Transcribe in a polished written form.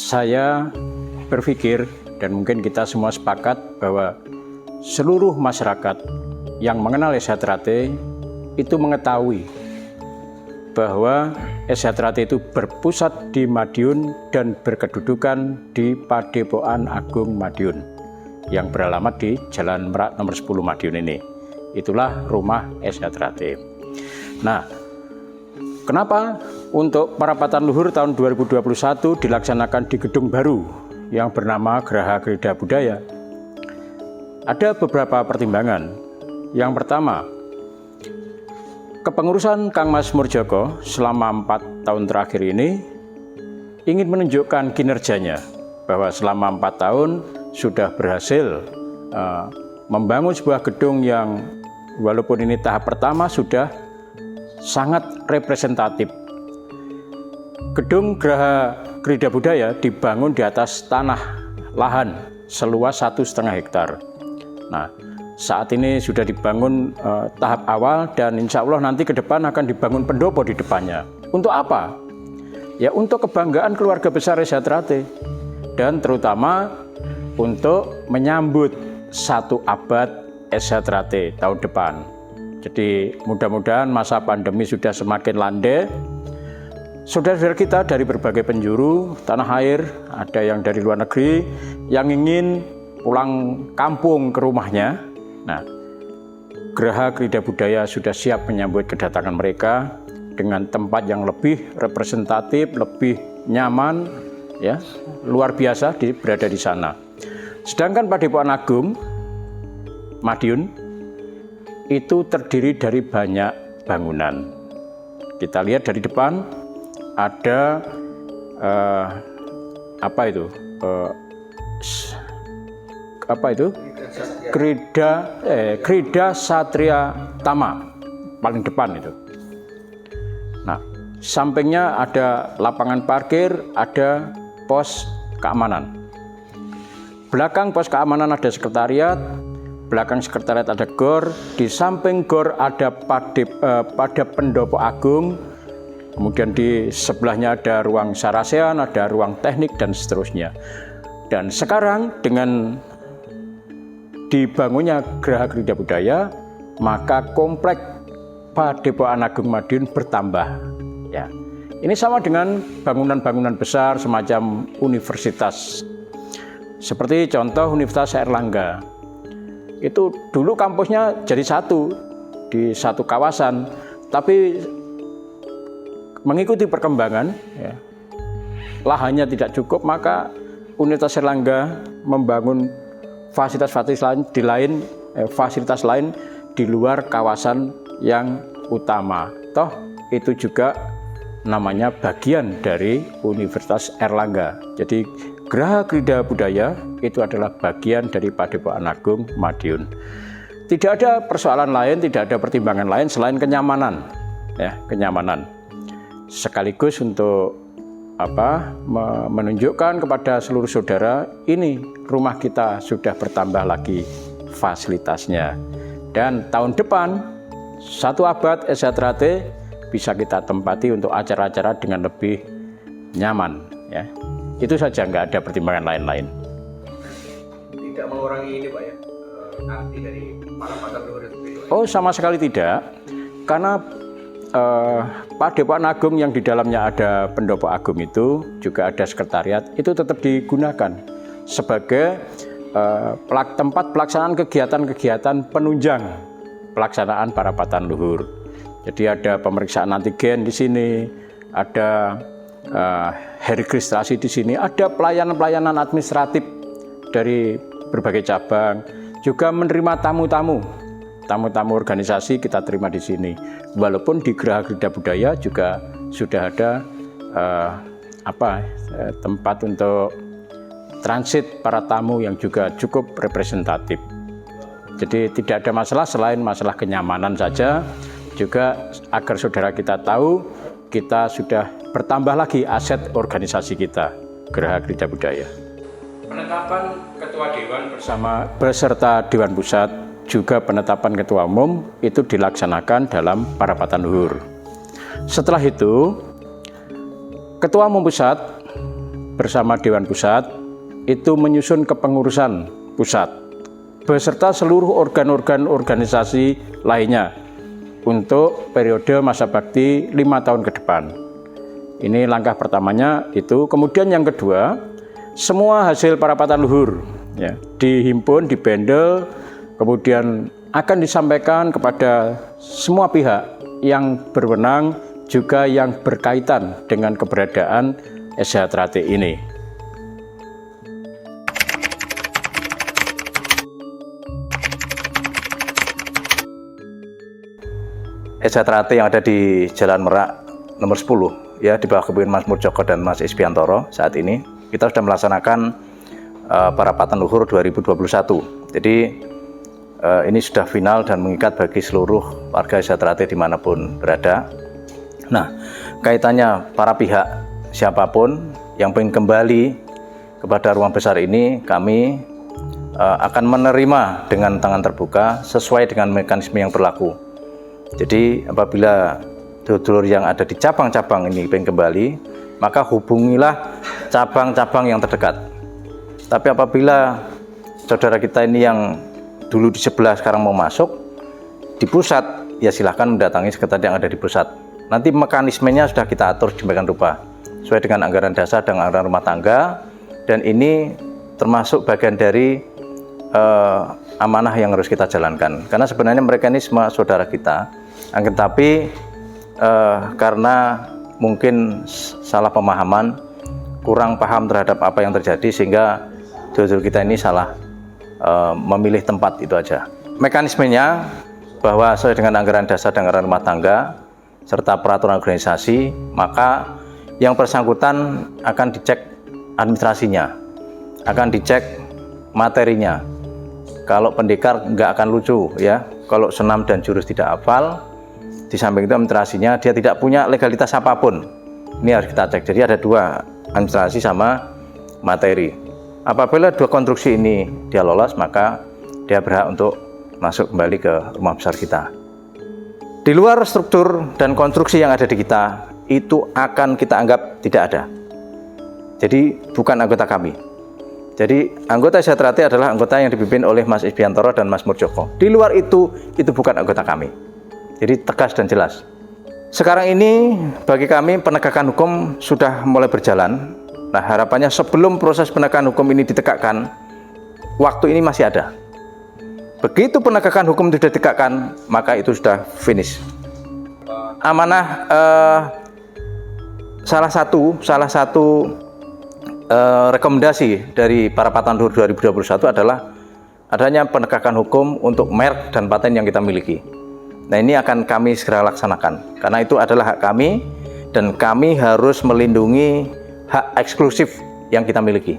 Saya berpikir dan mungkin kita semua sepakat bahwa seluruh masyarakat yang mengenal SH Teratai itu mengetahui bahwa SH Teratai itu berpusat di Madiun dan berkedudukan di Padepokan Agung Madiun yang beralamat di Jalan Merak nomor 10 Madiun ini. Itulah rumah SH Teratai. Nah, kenapa untuk parapatan luhur tahun 2021 dilaksanakan di gedung baru yang bernama Geraha Krida Budaya? Ada beberapa pertimbangan. Yang pertama, kepengurusan Kang Mas Murjoko selama 4 tahun terakhir ini ingin menunjukkan kinerjanya bahwa selama 4 tahun sudah berhasil membangun sebuah gedung yang walaupun ini tahap pertama sudah sangat representatif. Gedung Geraha Krida Budaya dibangun di atas tanah lahan seluas 1,5 hektar. Nah, saat ini sudah dibangun tahap awal dan insya Allah nanti ke depan akan dibangun pendopo di depannya. Untuk apa? Ya untuk kebanggaan keluarga besar SH Teratai dan terutama untuk menyambut 1 abad SH Teratai tahun depan. Jadi mudah-mudahan masa pandemi sudah semakin landai. Saudara-saudara kita dari berbagai penjuru tanah air, ada yang dari luar negeri yang ingin pulang kampung ke rumahnya. Nah, Geraha Krida Budaya sudah siap menyambut kedatangan mereka dengan tempat yang lebih representatif, lebih nyaman, ya, luar biasa berada di sana. Sedangkan Padepokan Agung Madiun itu terdiri dari banyak bangunan. Kita lihat dari depan ada apa itu? Krida Satria Tama paling depan itu. Nah, sampingnya ada lapangan parkir, ada pos keamanan. Belakang pos keamanan ada sekretariat, belakang sekretariat ada gor, di samping gor ada pada pendopo agung, kemudian di sebelahnya ada ruang sarasean, ada ruang teknik dan seterusnya. Dan sekarang dengan dibangunnya Geraha Krida Budaya, maka komplek Padepokan Agung Madiun bertambah. Ya, ini sama dengan bangunan-bangunan besar semacam universitas. Seperti contoh Universitas Airlangga. Itu dulu kampusnya jadi satu di satu kawasan, tapi mengikuti perkembangan, ya, lahannya tidak cukup, maka Universitas Airlangga membangun fasilitas lain di luar kawasan yang utama. Toh itu juga namanya bagian dari Universitas Airlangga. Jadi Geraha Krida Budaya itu adalah bagian dari Padepokan Agung Madiun. Tidak ada persoalan lain, tidak ada pertimbangan lain selain kenyamanan, ya, kenyamanan. Sekaligus untuk menunjukkan kepada seluruh saudara, ini rumah kita sudah bertambah lagi fasilitasnya. Dan tahun depan 1 abad SH Teratai bisa kita tempati untuk acara-acara dengan lebih nyaman, ya. Itu saja, nggak ada pertimbangan lain-lain. Tidak mengurangi ini Pak ya, arti dari parapatan luhur itu? Oh, sama sekali tidak. Karena Padepokan Agung yang di dalamnya ada pendopo agung itu, juga ada sekretariat, itu tetap digunakan sebagai tempat pelaksanaan kegiatan-kegiatan penunjang pelaksanaan parapatan luhur. Jadi ada pemeriksaan antigen di sini, ada registrasi di sini, ada pelayanan-pelayanan administratif dari berbagai cabang, juga menerima tamu-tamu organisasi kita terima di sini. Walaupun di Geraha Krida Budaya juga sudah ada tempat untuk transit para tamu yang juga cukup representatif. Jadi tidak ada masalah selain masalah kenyamanan saja, juga agar saudara kita tahu kita sudah bertambah lagi aset organisasi kita, Geraha Krida Budaya. Penetapan Ketua Dewan beserta Dewan Pusat, juga penetapan Ketua Umum itu dilaksanakan dalam parapatan luhur. Setelah itu, Ketua Umum Pusat bersama Dewan Pusat itu menyusun kepengurusan pusat beserta seluruh organ-organ organisasi lainnya untuk periode masa bakti 5 tahun ke depan. Ini langkah pertamanya itu. Kemudian yang kedua, semua hasil parapatan luhur ya, dihimpun, dibendel, kemudian akan disampaikan kepada semua pihak yang berwenang juga yang berkaitan dengan keberadaan SH Trate ini. SH Trate yang ada di Jalan Merak nomor 10 ya, di bawah kepemimpinan Mas Murjoko dan Mas Isbiantoro. Saat ini kita sudah melaksanakan parapatan luhur 2021. Jadi ini sudah final dan mengikat bagi seluruh warga SH Trate dimanapun berada. Nah, kaitannya para pihak siapapun yang ingin kembali kepada rumah besar ini, kami akan menerima dengan tangan terbuka sesuai dengan mekanisme yang berlaku. Jadi apabila dulur yang ada di cabang-cabang ini ingin kembali, maka hubungilah cabang-cabang yang terdekat. Tapi apabila saudara kita ini yang dulu di sebelah sekarang mau masuk di pusat, ya silahkan mendatangi sekretariat yang ada di pusat. Nanti mekanismenya sudah kita atur demikian rupa sesuai dengan anggaran dasar dan anggaran rumah tangga, dan ini termasuk bagian dari amanah yang harus kita jalankan. Karena sebenarnya mereka ini semua saudara kita, akan tapi karena mungkin salah pemahaman, kurang paham terhadap apa yang terjadi, sehingga dulur kita ini salah memilih tempat itu aja. Mekanismenya bahwa sesuai dengan anggaran dasar dan anggaran rumah tangga serta peraturan organisasi, maka yang bersangkutan akan dicek administrasinya, akan dicek materinya. Kalau pendekar nggak akan lucu ya, kalau senam dan jurus tidak hafal, di samping itu administrasinya dia tidak punya legalitas apapun. Ini harus kita cek. Jadi ada dua, administrasi sama materi. Apabila dua konstruksi ini dia lolos, maka dia berhak untuk masuk kembali ke rumah besar kita. Di luar struktur dan konstruksi yang ada di kita, itu akan kita anggap tidak ada. Jadi bukan anggota kami. Jadi anggota SH Trate adalah anggota yang dipimpin oleh Mas Isbiantoro dan Mas Murjoko. Di luar itu bukan anggota kami. Jadi tegas dan jelas. Sekarang ini bagi kami penegakan hukum sudah mulai berjalan. Nah, harapannya sebelum proses penegakan hukum ini ditegakkan, waktu ini masih ada. Begitu penegakan hukum sudah ditegakkan, maka itu sudah finish. Amanah salah satu rekomendasi dari Parapatan Luhur 2021 adalah adanya penegakan hukum untuk merek dan paten yang kita miliki. Nah, ini akan kami segera laksanakan, karena itu adalah hak kami dan kami harus melindungi hak eksklusif yang kita miliki.